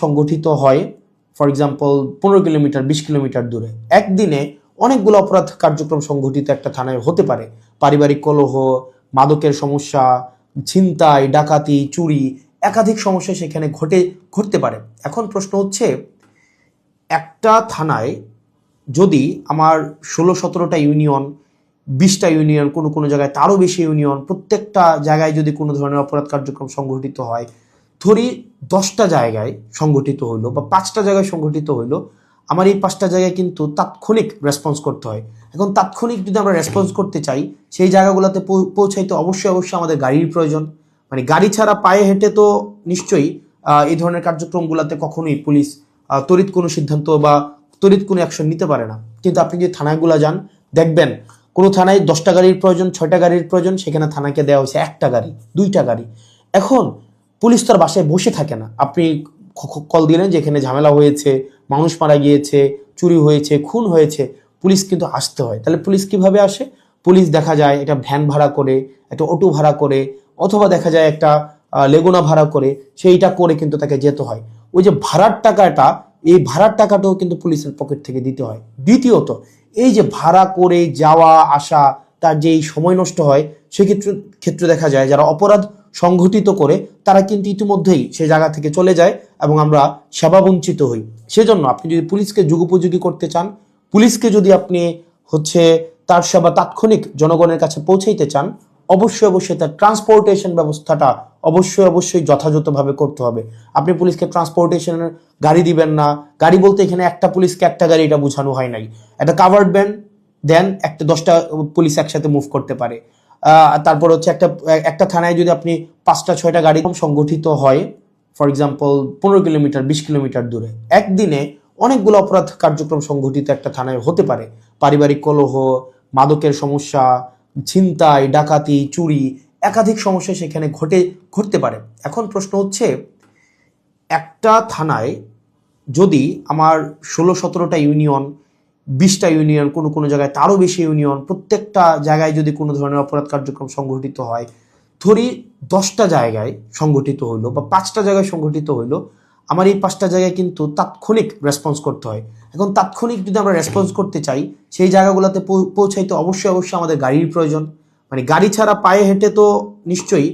সংগঠিত হয় for example 15 kilometre 20 kilometre দূরে একদিনে অনেকগুলো অপরাধ কার্যক্রম সংগঠিত একটা থানায় হতে পারে। পারিবারিক কলহ, মাদকের সমস্যা, ছিনতাই, ডাকাতি, চুরি, একাধিক সমস্যা সেখানে ঘটতে পারে। এখন প্রশ্ন হচ্ছে, একটা থানায় যদি আমার 16-17টা ইউনিয়ন, 20টা ইউনিয়ন, কোনো জায়গায় তারও বেশি ইউনিয়ন, প্রত্যেকটা জায়গায় যদি কোনো ধরনের অপরাধ কার্যক্রম সংগঠিত হয়, ধরি 10টা জায়গায় সংগঠিত হইলো বা 5টা জায়গায় সংগঠিত হইলো, আমার এই 5টা জায়গায় কিন্তু তাৎক্ষণিক রেসপন্স করতে হয়। এখন তাৎক্ষণিক যদি আমরা রেসপন্স করতে চাই, সেই জায়গাগুলোতে পৌঁছাইতে অবশ্যই আমাদের গাড়ির প্রয়োজন। মানে গাড়ি ছাড়া পায়ে হেঁটে তো নিশ্চয়ই এই ধরনের কার্যক্রমগুলোতে কখনোই পুলিশ তড়িৎ কোনো সিদ্ধান্ত বা তড়িৎ কোনো অ্যাকশন নিতে পারে না। কিন্তু আপনি যদি থানাগুলো যান, দেখবেন কোনো থানায় 10টা গাড়ির প্রয়োজন, 6টা গাড়ির প্রয়োজন, সেখানে থানাকে দেওয়া হয়েছে 1টা গাড়ি, 2টা গাড়ি। এখন পুলিশ তো আর বাসায় বসে থাকে না। আপনি কল দিলেন যে এখানে ঝামেলা হয়েছে, মানুষ মারা গিয়েছে, চুরি হয়েছে, খুন হয়েছে, পুলিশ কিন্তু আসতে হয়। তাহলে পুলিশ কিভাবে আসে? পুলিশ দেখা যায় এটা ভ্যান ভাড়া করে, একটা অটো ভাড়া করে, অথবা দেখা যায় একটা লেগুনা ভাড়া করে, সেইটা করে কিন্তু তাকে যেতে হয়। ওই যে ভাড়ার টাকাটা, এই ভাড়ার টাকাটাও কিন্তু পুলিশের পকেট থেকে দিতে হয়। দ্বিতীয়ত, এই যে ভাড়া করে যাওয়া আসা, তার যে এই সময় নষ্ট হয়, সেক্ষেত্রে দেখা যায় যারা অপরাধ সংঘটিত করে তারা কিন্তু ইতিমধ্যেই সে জায়গা থেকে চলে যায় এবং আমরা সেবা বঞ্চিত হই। সেজন্য আপনি যদি পুলিশকে যুগোপযোগী করতে চান, পুলিশকে যদি আপনি তার সেবা তাৎক্ষণিক জনগণের কাছে পৌঁছাইতে চান, অবশ্যই তার ট্রান্সপোর্টেশন ব্যবস্থাটা অবশ্যই যথাযথভাবে করতে হবে। আপনি পুলিশকে ট্রান্সপোর্টেশনের গাড়ি দিবেন না। গাড়ি বলতে এখানে একটা পুলিশকে একটা গাড়ি, এটা বোঝানো হয় নাই। একটা কাভার্ড ভ্যান দেন, 10টা পুলিশ একসাথে মুভ করতে পারে। তারপর একটা থানায় যদি আপনি 5টা 6টা গাড়ি সংগঠিত হয়, ফর এক্সাম্পল 15 কিলোমিটার 20 কিলোমিটার দূরে একদিনে অনেকগুলো অপরাধ কার্যক্রম সংগঠিত একটা থানায় হতে পারে। পারিবারিক কলহ, মাদকের সমস্যা, ছিনতাই, ডাকাতি, চুরি, একাধিক সমস্যা সেখানে ঘটতে পারে। এখন প্রশ্ন হচ্ছে, একটা থানায় যদি আমার 16-17টা ইউনিয়ন, 20টা ইউনিয়ন, কোনো জায়গায় তারও বেশি ইউনিয়ন, প্রত্যেকটা জায়গায় যদি কোনো ধরনের অপরাধ কার্যক্রম সংগঠিত হয়, ধরি 10টা জায়গায় সংগঠিত হইলো বা 5টা জায়গায় সংগঠিত হইলো, আমার এই 5টা জায়গায় কিন্তু তাৎক্ষণিক রেসপন্স করতে হয়। এখন তাৎক্ষণিক যদি আমরা রেসপন্স করতে চাই, সেই জায়গাগুলোতে পৌঁছাইতে অবশ্যই আমাদের গাড়ির প্রয়োজন। মানে গাড়ি ছাড়া পায়ে হেঁটে তো নিশ্চয়ই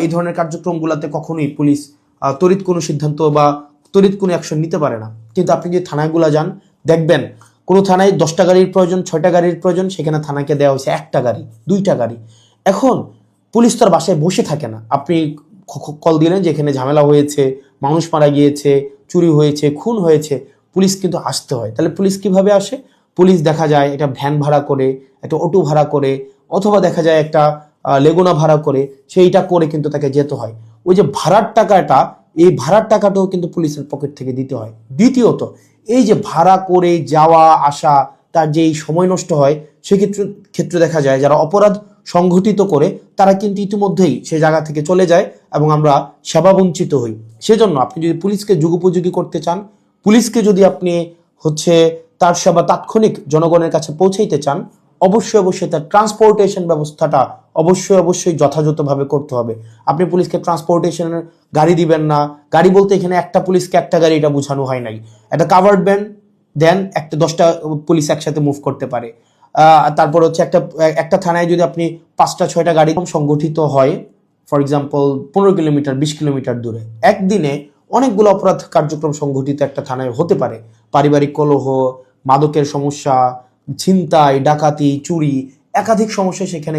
এই ধরনের কার্যক্রমগুলোতে কখনোই পুলিশ তড়িৎ কোনো সিদ্ধান্ত বা তড়িৎ কোনো অ্যাকশন নিতে পারে না। কিন্তু আপনি যদি থানাগুলো যান, দেখবেন কোনো থানায় 10টা গাড়ির প্রয়োজন, 6টা গাড়ির প্রয়োজন, সেখানে থানাকে দেওয়া হয়েছে 1টা গাড়ি, 2টা গাড়ি। এখন পুলিশ তো আর বাসায় বসে থাকে না। আপনি কল দিলেন যে এখানে ঝামেলা হয়েছে, মানুষ মারা গিয়েছে, চুরি হয়েছে, খুন হয়েছে, পুলিশ কিন্তু আসতে হয়। তাহলে পুলিশ কিভাবে আসে? পুলিশ দেখা যায় এটা ভ্যান ভাড়া করে, একটা অটো ভাড়া করে, অথবা দেখা যায় একটা লেগুনা ভাড়া করে, সেইটা করে কিন্তু তাকে যেতে হয়। ওই যে ভাড়ার টাকাটা, এই ভাড়ার টাকাটাও কিন্তু পুলিশের পকেট থেকে দিতে হয়। দ্বিতীয়ত, এই যে ভাড়া করে যাওয়া আসা, তার যে এই সময় নষ্ট হয়, সেক্ষেত্রে দেখা যায় যারা অপরাধ সংঘটিত করে তারা কিন্তু ইতিমধ্যেই সে জায়গা থেকে চলে যায় এবং আমরা সেবা বঞ্চিত হই। সেজন্য আপনি যদি পুলিশকে যুগোপযোগী করতে চান, পুলিশকে যদি আপনি তার সেবা তাৎক্ষণিক জনগণের কাছে পৌঁছাইতে চান, অবশ্যই তার ট্রান্সপোর্টেশন ব্যবস্থাটা অবশ্যই যথাযথভাবে করতে হবে। আপনি পুলিশকে ট্রান্সপোর্টেশনের গাড়ি দিবেন না। গাড়ি বলতে এখানে একটা পুলিশকে একটা গাড়ি, এটা বোঝানো হয় নাই। একটা কাভার্ড ভ্যান দেন, 10টা পুলিশ একসাথে মুভ করতে পারে। তারপর একটা থানায় যদি আপনি 5টা 6টা গাড়ি সংগঠিত হয়, ফর এক্সাম্পল 15 কিলোমিটার 20 কিলোমিটার দূরে একদিনে অনেকগুলো অপরাধ কার্যক্রম সংগঠিত একটা থানায় হতে পারে। পারিবারিক কলহ, মাদকের সমস্যা, ছিনতাই, ডাকাতি, চুরি, একাধিক সমস্যা সেখানে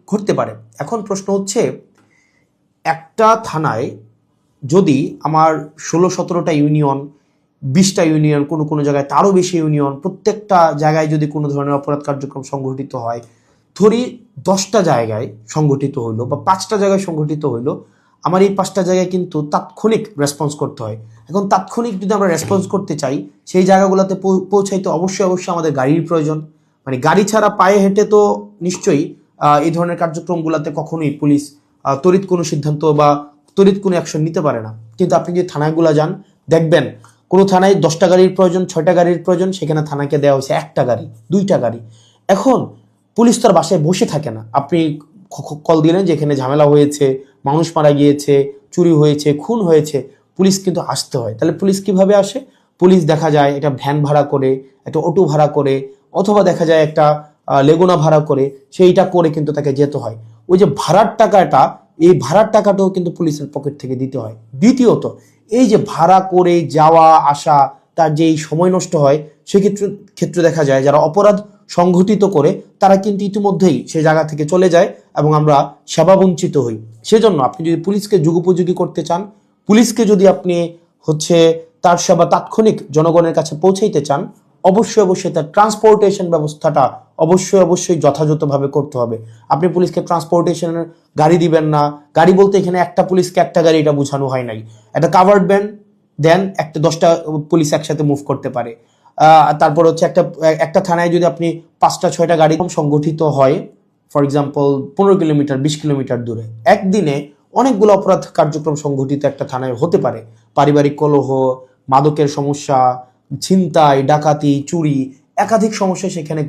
ঘটতে পারে। এখন প্রশ্ন হচ্ছে, একটা থানায় যদি আমার 16-17টা ইউনিয়ন, 20টা ইউনিয়ন, কোনো জায়গায় তারও বেশি ইউনিয়ন, প্রত্যেকটা জায়গায় যদি কোনো ধরনের অপরাধ কার্যক্রম সংগঠিত হয়, ধরি 10টা জায়গায় সংগঠিত হইলো বা 5টা জায়গায় সংগঠিত হইলো, আমার এই 5টা জায়গায় কিন্তু তাৎক্ষণিক রেসপন্স করতে হয়। এখন তাৎক্ষণিক যদি আমরা রেসপন্স করতে চাই, সেই জায়গাগুলোতে পৌঁছাইতে অবশ্যই আমাদের গাড়ির প্রয়োজন। মানে গাড়ি ছাড়া পায়ে হেঁটে তো নিশ্চয়ই এই ধরনের কার্যক্রমগুলোতে কখনোই পুলিশ তড়িৎ কোনো সিদ্ধান্ত বা তড়িৎ কোনো অ্যাকশন নিতে পারে না। কিন্তু আপনি যদি থানাগুলো যান, দেখবেন কোনো থানায় 10টা গাড়ির প্রয়োজন, 6টা গাড়ির প্রয়োজন, সেখানে থানাকে দেওয়া হয়েছে 1টা গাড়ি, 2টা গাড়ি। এখন পুলিশ তো আর বাসায় বসে থাকে না। আপনি কল দিলেন যে এখানে ঝামেলা হয়েছে, মানুষ মারা গিয়েছে, চুরি হয়েছে, খুন হয়েছে, পুলিশ কিন্তু আসতে হয়। তাহলে পুলিশ কিভাবে আসে? পুলিশ দেখা যায় এটা ভ্যান ভাড়া করে, একটা অটো ভাড়া করে, অথবা দেখা যায় একটা লেগুনা ভাড়া করে, সেইটা করে কিন্তু তাকে যেতে হয়। ওই যে ভাড়ার টাকাটা, এই ভাড়ার টাকাটাও কিন্তু পুলিশের পকেট থেকে দিতে হয়। দ্বিতীয়ত, এই যে ভাড়া করে যাওয়া আসা, তার যে এই সময় নষ্ট হয়, সেক্ষেত্রে ক্ষেত্রে দেখা যায় যারা অপরাধ সংঘটিত করে তারা কিন্তু ইতিমধ্যেই সে জায়গা থেকে চলে যায় এবং আমরা সেবা বঞ্চিত হই। সেজন্য আপনি যদি পুলিশকে যুগোপযোগী করতে চান, পুলিশকে যদি আপনি তার সেবা তাৎক্ষণিক জনগণের কাছে পৌঁছাইতে চান, অবশ্যই তার ট্রান্সপোর্টেশন ব্যবস্থাটা অবশ্যই যথাযথভাবে করতে হবে। আপনি পুলিশকে ট্রান্সপোর্টেশনের গাড়ি দিবেন না। গাড়ি বলতে এখানে একটা পুলিশকে একটা গাড়ি, এটা বোঝানো হয় নাই। একটা কাভার্ড ভ্যান দেন একটা 10টা পুলিশ একসাথে মুভ করতে পারে। তারপর একটা থানায় যদি আপনি 5টা 6টা গাড়ি সংগঠিত হয়, ফর এক্সাম্পল 15 কিলোমিটার 20 কিলোমিটার দূরে, একদিনে অনেকগুলো অপরাধ কার্যক্রম সংঘটিত একটা থানায় হতে পারে। পারিবারিক কলহ, মাদকের সমস্যা, ছিনতাই, ডাকাতি, চুরি, একাধিক সমস্যা সেখানে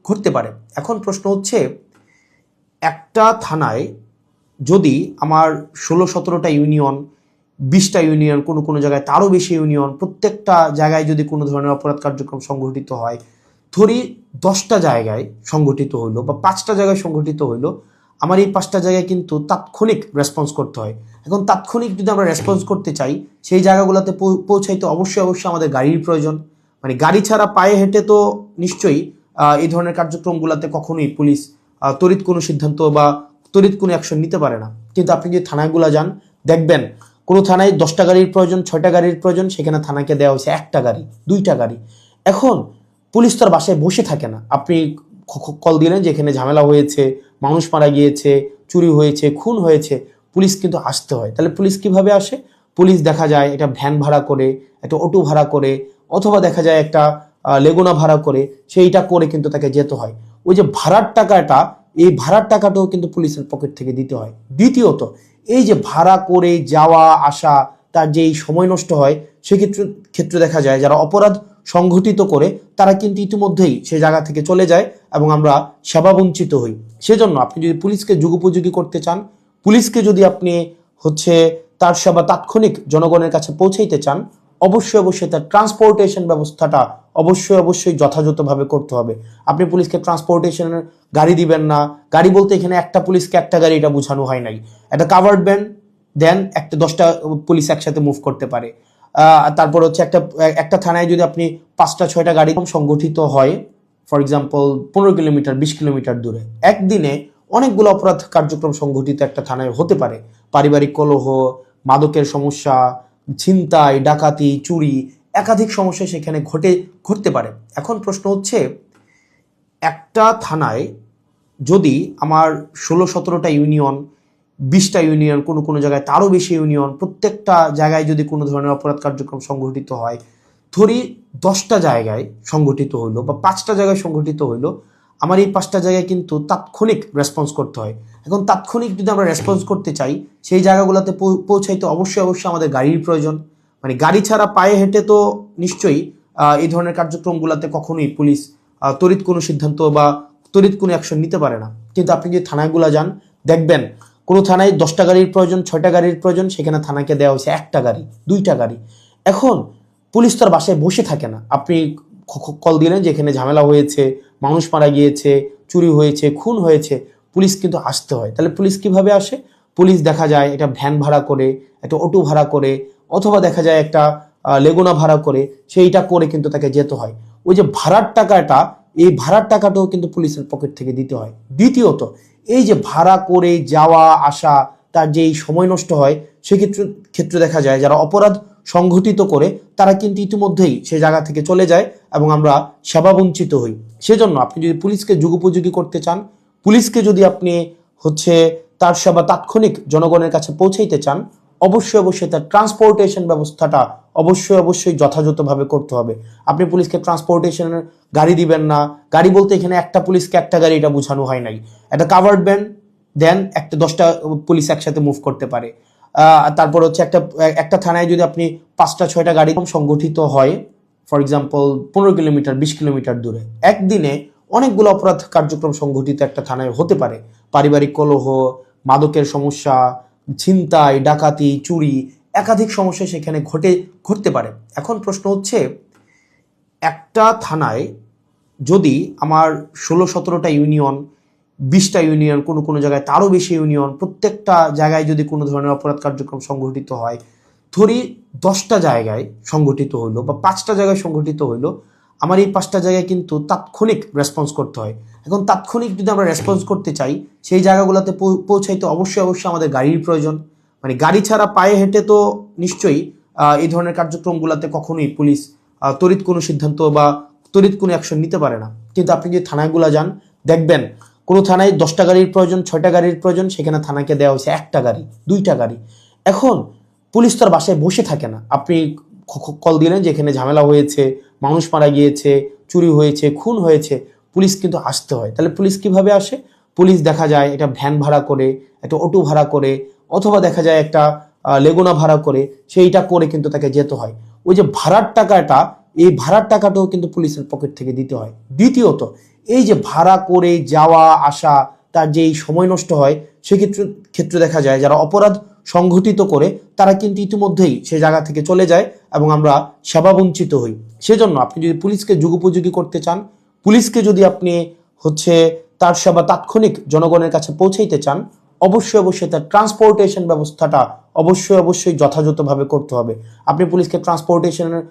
ঘটতে পারে। এখন প্রশ্ন হচ্ছে, একটা থানায় যদি আমার 16-17টা ইউনিয়ন, 20টা ইউনিয়ন, কোনো জায়গায় তারও বেশি ইউনিয়ন, প্রত্যেকটা জায়গায় যদি কোনো ধরনের অপরাধ কার্যক্রম সংঘটিত হয়, ধরি 10টা জায়গায় সংঘটিত হইলো বা 5টা জায়গায় সংঘটিত হইলো, আমার এই 5টা জায়গায় কিন্তু তাৎক্ষণিক রেসপন্স করতে হয়। এখন তাৎক্ষণিক যদি আমরা রেসপন্স করতে চাই, সেই জায়গাগুলোতে পৌঁছাইতে অবশ্যই আমাদের গাড়ির প্রয়োজন। মানে গাড়ি ছাড়া পায়ে হেঁটে তো নিশ্চয়ই এই ধরনের কার্যক্রমগুলোতে কখনোই পুলিশ তড়িৎ কোনো সিদ্ধান্ত বা তড়িৎ কোনো অ্যাকশন নিতে পারে না। কিন্তু আপনি যদি থানাগুলো যান, দেখবেন কোনো থানায় 10টা গাড়ির প্রয়োজন, 6টা গাড়ির প্রয়োজন, সেখানে থানাকে দেওয়া হয়েছে 1টা গাড়ি, 2টা গাড়ি। এখন পুলিশ তো আর বাসায় বসে থাকে না। আপনি কল দিলেন যে এখানে ঝামেলা হয়েছে, মানুষ মারা গিয়েছে, চুরি হয়েছে, খুন হয়েছে, পুলিশ কিন্তু আসতে হয়। তাহলে পুলিশ কিভাবে আসে? পুলিশ দেখা যায় এটা ভ্যান ভাড়া করে, একটা অটো ভাড়া করে, অথবা দেখা যায় একটা লেগুনা ভাড়া করে, সেইটা করে কিন্তু তাকে যেতে হয়। ওই যে ভাড়ার টাকাটা, এই ভাড়ার টাকাটাও কিন্তু পুলিশের পকেট থেকে দিতে হয়। দ্বিতীয়ত, এই যে ভাড়া করে যাওয়া আসা, তার যে এই সময় নষ্ট হয়, সেক্ষেত্রে দেখা যায় যারা অপরাধ সংঘটিত করে তারা কিন্তু ইতিমধ্যেই সে জায়গা থেকে চলে যায় এবং আমরা সেবা বঞ্চিত হই। সেজন্য আপনি যদি পুলিশকে যুগোপযোগী করতে চান, পুলিশকে যদি আপনি তার সেবা তাৎক্ষণিক জনগণের কাছে পৌঁছাইতে চান, অবশ্যই তার ট্রান্সপোর্টেশন ব্যবস্থাটা অবশ্যই যথাযথভাবে করতে হবে। আপনি পুলিশকে ট্রান্সপোর্টেশনের গাড়ি দিবেন না। গাড়ি বলতে এখানে একটা পুলিশকে একটা গাড়ি, এটা বোঝানো হয় নাই। একটা কাভার্ড ভ্যান দেন একটা 10টা পুলিশ একসাথে মুভ করতে পারে। তারপর একটা থানায় যদি আপনি 5টা 6টা গাড়ি সংগঠিত হয়, ফর এক্সাম্পল 15 কিলোমিটার 20 কিলোমিটার দূরে, একদিনে অনেকগুলো অপরাধ কার্যক্রম সংঘটিত একটা থানায় হতে পারে। পারিবারিক কলহ, মাদকের সমস্যা, ছিনতাই, ডাকাতি, চুরি, একাধিক সমস্যা সেখানে ঘটতে পারে। এখন প্রশ্ন হচ্ছে, একটা থানায় যদি আমার 16-17টা ইউনিয়ন, 20টা ইউনিয়ন, কোনো জায়গায় তারও বেশি ইউনিয়ন, প্রত্যেকটা জায়গায় যদি কোনো ধরনের অপরাধ কার্যক্রম সংঘটিত হয়, ধরি 10টা জায়গায় সংঘটিত হইলো বা 5টা জায়গায় সংঘটিত হইলো, আমার এই 5টা জায়গায় কিন্তু তাৎক্ষণিক রেসপন্স করতে হয়। এখন তাৎক্ষণিক যদি আমরা রেসপন্স করতে চাই, সেই জায়গাগুলোতে পৌঁছাইতে অবশ্যই আমাদের গাড়ির প্রয়োজন। মানে গাড়ি ছাড়া পায়ে হেঁটে তো নিশ্চয়ই এই ধরনের কার্যক্রমগুলোতে কখনোই পুলিশ তড়িৎ কোনো সিদ্ধান্ত বা তড়িৎ কোনো অ্যাকশন নিতে পারে না। কিন্তু আপনি যদি থানাগুলো যান, দেখবেন কোনো থানায় 10টা গাড়ির প্রয়োজন, 6টা গাড়ির প্রয়োজন, সেখানে থানাকে দেওয়া হয়েছে 1টা গাড়ি, 2টা গাড়ি। এখন পুলিশ তো আর বাসায় বসে থাকে না। আপনি কল দিলেন যে এখানে ঝামেলা হয়েছে, মানুষ মারা গিয়েছে, চুরি হয়েছে, খুন হয়েছে, পুলিশ কিন্তু আসতে হয়। তাহলে পুলিশ কিভাবে আসে? পুলিশ দেখা যায় এটা ভ্যান ভাড়া করে, একটা অটো ভাড়া করে, অথবা দেখা যায় একটা লেগুনা ভাড়া করে, সেইটা করে কিন্তু তাকে যেতে হয়। ওই যে ভাড়ার টাকাটা, এই ভাড়ার টাকাটাও কিন্তু পুলিশের পকেট থেকে দিতে হয়। দ্বিতীয়ত, এই যে ভাড়া করে যাওয়া আসা, তার যে এই সময় নষ্ট হয়, সেক্ষেত্রে দেখা যায় যারা অপরাধ সংঘটিত করে তারা কিন্তু ইতিমধ্যেই সে জায়গা থেকে চলে যায় এবং আমরা সেবা বঞ্চিত হই। সেজন্য আপনি যদি পুলিশকে যুগোপযোগী করতে চান, পুলিশকে যদি আপনি তার সেবা তাৎক্ষণিক জনগণের কাছে পৌঁছাইতে চান, অবশ্যই তার ট্রান্সপোর্টেশন ব্যবস্থাটা অবশ্যই যথাযথভাবে করতে হবে। আপনি পুলিশকে ট্রান্সপোর্টেশনের গাড়ি দিবেন না। গাড়ি বলতে এখানে একটা পুলিশকে একটা গাড়ি, এটা বোঝানো হয় নাই। একটা কাভার্ড ভ্যান দেন একটা 10টা পুলিশ একসাথে মুভ করতে পারে। তারপর একটা থানায় যদি আপনি 5টা 6টা গাড়ি সংগঠিত হয়, ফর এক্সাম্পল 15 কিলোমিটার 20 কিলোমিটার দূরে, একদিনে অনেকগুলো অপরাধ কার্যক্রম সংঘটিত একটা থানায় হতে পারে। পারিবারিক কলহ, মাদকের সমস্যা, ছিনতাই, ডাকাতি, চুরি, একাধিক সমস্যা সেখানে ঘটতে পারে। এখন প্রশ্ন হচ্ছে, একটা থানায় যদি আমার 16-17টা ইউনিয়ন, 20টা ইউনিয়ন, কোনো কোনো জায়গায় তারও বেশি ইউনিয়ন, প্রত্যেকটা জায়গায় যদি কোনো ধরনের অপরাধ কার্যক্রম সংঘটিত হয়, ধরি 10টা জায়গায় সংঘটিত হইলো বা 5টা জায়গায় সংঘটিত হইলো, আমার এই 5টা জায়গায় কিন্তু তাৎক্ষণিক রেসপন্স করতে হয়। এখন তাৎক্ষণিক যদি আমরা রেসপন্স করতে চাই, সেই জায়গাগুলোতে পৌঁছাইতে অবশ্যই আমাদের গাড়ির প্রয়োজন। মানে গাড়ি ছাড়া পায়ে হেঁটে তো নিশ্চয়ই এই ধরনের কার্যক্রমগুলোতে কখনোই পুলিশ তড়িৎ কোনো সিদ্ধান্ত বা তড়িৎ কোনো অ্যাকশন নিতে পারে না। কিন্তু আপনি যদি থানাগুলো যান, দেখবেন কোনো থানায় 10টা গাড়ির প্রয়োজন, 6টা গাড়ির প্রয়োজন, সেখানে থানাকে দেওয়া হয়েছে 1টা গাড়ি, 2টা গাড়ি। এখন পুলিশ তো আর বাসায় বসে থাকে না। আপনি কল দিলেন যে এখানে ঝামেলা হয়েছে, মানুষ মারা গিয়েছে, চুরি হয়েছে, খুন হয়েছে, পুলিশ কিন্তু আসতে হয়। তাহলে পুলিশ কিভাবে আসে? পুলিশ দেখা যায় এটা ভ্যান ভাড়া করে, একটা অটো ভাড়া করে, অথবা দেখা যায় একটা লেগুনা ভাড়া করে, সেইটা করে কিন্তু তাকে যেতে হয়। ওই যে ভাড়ার টাকাটা, এই ভাড়ার টাকাটাও কিন্তু পুলিশের পকেট থেকে দিতে হয়। দ্বিতীয়ত, এই যে ভাড়া করে যাওয়া আসা, তার যে এই সময় নষ্ট হয়, সেক্ষেত্রে দেখা যায় যারা অপরাধ সংঘটিত করে তারা কিন্তু ইতিমধ্যেই সে জায়গা থেকে চলে যায় এবং আমরা সেবা বঞ্চিত হই। সেজন্য আপনি যদি পুলিশকে যুগোপযোগী করতে চান, পুলিশকে যদি আপনি তার সেবা তাৎক্ষণিক জনগণের কাছে পৌঁছাইতে চান, অবশ্যই তার ট্রান্সপোর্টেশন ব্যবস্থাটা অবশ্যই যথাযথভাবে করতে হবে। আপনি পুলিশকে ট্রান্সপোর্টেশনের